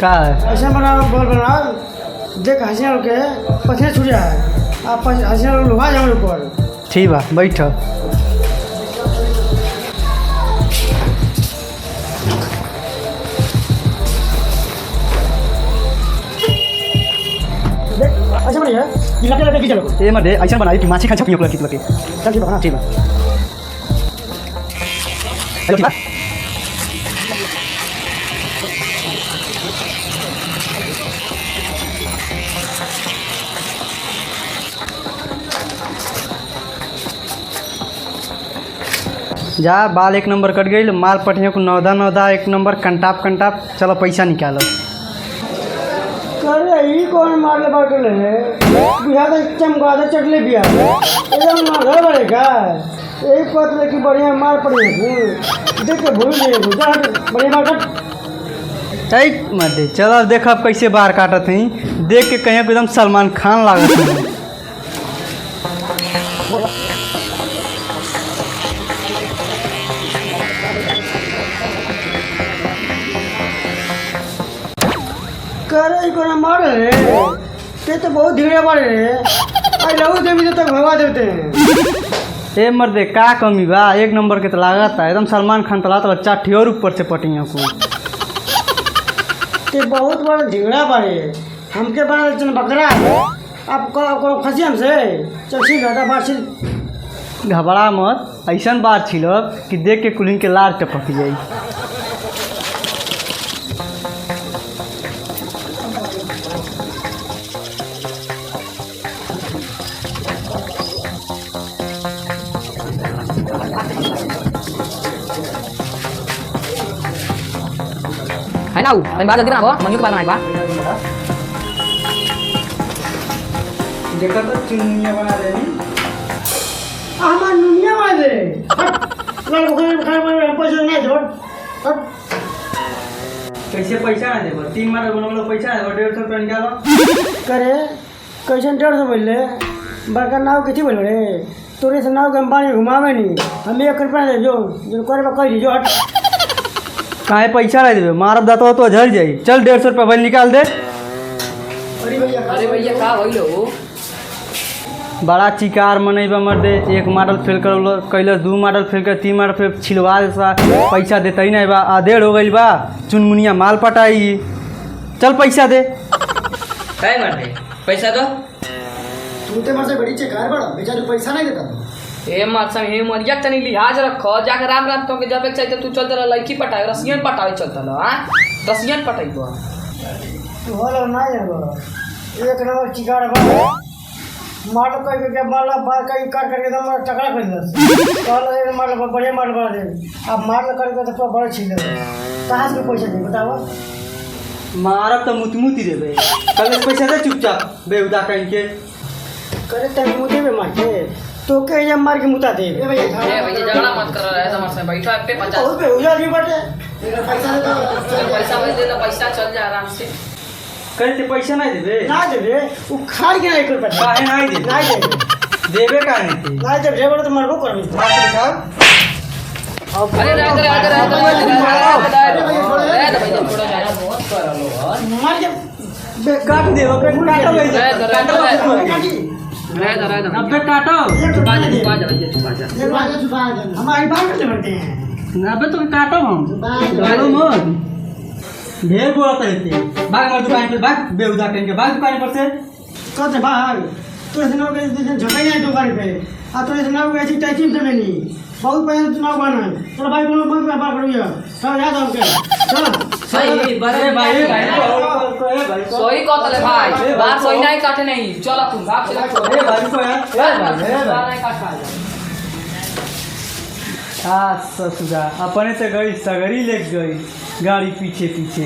का है ऐसा बना बोल बना देख हसीना के पछे छुट जाए आप हसीना लुहा जाओ ऊपर। ठीक बा बैठ। अच्छा बढ़िया ये लगे लगे की चलो ये मत दे ऐसा बनाई कि माछी खा छपियो की लगे। चल ठीक है ठीक बा ठीक बा। जा बाल एक नंबर कट गई माल पटिया को नौदा नौदा एक नंबर कंटाप कंटाप। चलो पैसा निकालो। अरे ये कौन मारले बाटले बिहार का चमगादड़ चटले बिया एकदम मार बड़े का एक पतले की बढ़िया मार पड़ी है देख के भूल गए बढ़िया मार कट। ठीक मत दे। चलो अब देख अब कैसे बाहर काटत हई देख के कहीं एकदम सलमान खान लागत है। करे को मार रे ते तो बहुत धीरे मारे रे आई लहू देवी तक भगा देते हैं। ए मर्दे का कमी बा एक नंबर के तो लागत है एकदम सलमान खान तला तो चाठी और ऊपर से पटिया को ते बहुत बड़ा ढिगड़ा बारे हमके बना चल बकरा आप को खसी हमसे चल ठीक है बात से घबरा मत ऐसा बात छिलो कि देख के कुलिंग के लार टपक जाई। है ना मैं बात जल्दी ना हो मंजू के बारे में बा देखा तो चुनिया बना देनी हमार दुनिया वाले लड़ को खाने पैसा नहीं छोड़ कैसे पैसा ना देबो 3 मार बनलो पैसा है 150 रुपया निकालो करे कैसे 150 बोले बड़का नाव किथी बोल रे तोरे से नाव के हम पानी घुमावे नहीं हम 1 रुपया दे जो करे कह दी जो हट काहे पैसा नहीं देबे मारब दातो तो झड़ जाई। चल 150 रुपया भाई निकाल दे। अरे भैया का भइलो बड़ा चिकार मनैबा मर्दे एक मॉडल फेल कर कैलस 2 मॉडल फेल कर 3 मॉडल फेल छिलवा सा पैसा देते नहीं बा आधेड़ हो गई बा चुनमुनिया माल पटाई। चल पैसा दे काय मारते पैसा दो तू ते मार से बड़ी चिकार बड़ा बेचारे पैसा नहीं देता ए मारसन हे मरिया तनी लिहाज रखो जाके राम राम तो के जब चाहिए तू चल चल लड़की पटावे रसियन पटावे चलता लो हां रसियन पटाइबो तू होला ना यार एक नंबर चिकार बड़ा मार कह के मारला बार कई काट करके दम टकरा कर दस कल एक मार बढ़िया मार बड़ा दे अब मार करके तो बड़ा छीन ले कहां से पैसा दे बताओ मारब तो मुतमुती देबे कल पैसा दे चुपचाप बेहुदा कहीं के करे तब मुझे में मार के तो के ये मार के मुता दे ए भैया झगड़ा मत कर रहा है समझ से बैठो पे 50 बहुत बेहुदा नहीं बटे तेरा पैसा दे पैसा मत दे पैसा चल जा आराम से कहते पैसा नहीं देबे ना दे वो खाड़ के नहीं कर पाता काहे नहीं दे नहीं दे देबे काहे नहीं ना जब जेबर तो मरबो करबे मार के दिखाओ अरे रह भैया थोड़ा जा बहुत कर लो मार के बे काट दे बे काटो काटी रह अबे काटो छुपा जा भैया छुपा जा हमारी बात करते बनते हैं अबे तो काटो हम गालो मत ढेर बोलत रहते भाग हमार दुकान पे भाग बेहुदा कहीं के भाग दुकान पर से कहते भाग तो ऐसे ना के झटक जाए दुकान पे आ तो ऐसे ना के ऐसी टाइचिंग से नहीं बहुत पैसा चुनाव बना है चलो भाई कोनो बंद बात करिए चल याद आओ के चल सही बड़े भाई सोई कतले भाई बात सोई नहीं काटे नहीं चल तू भाग चला ए भाई को यार नहीं काट पाएगा आ ससुरा अपने से गई सगरी ले गई गाड़ी पीछे पीछे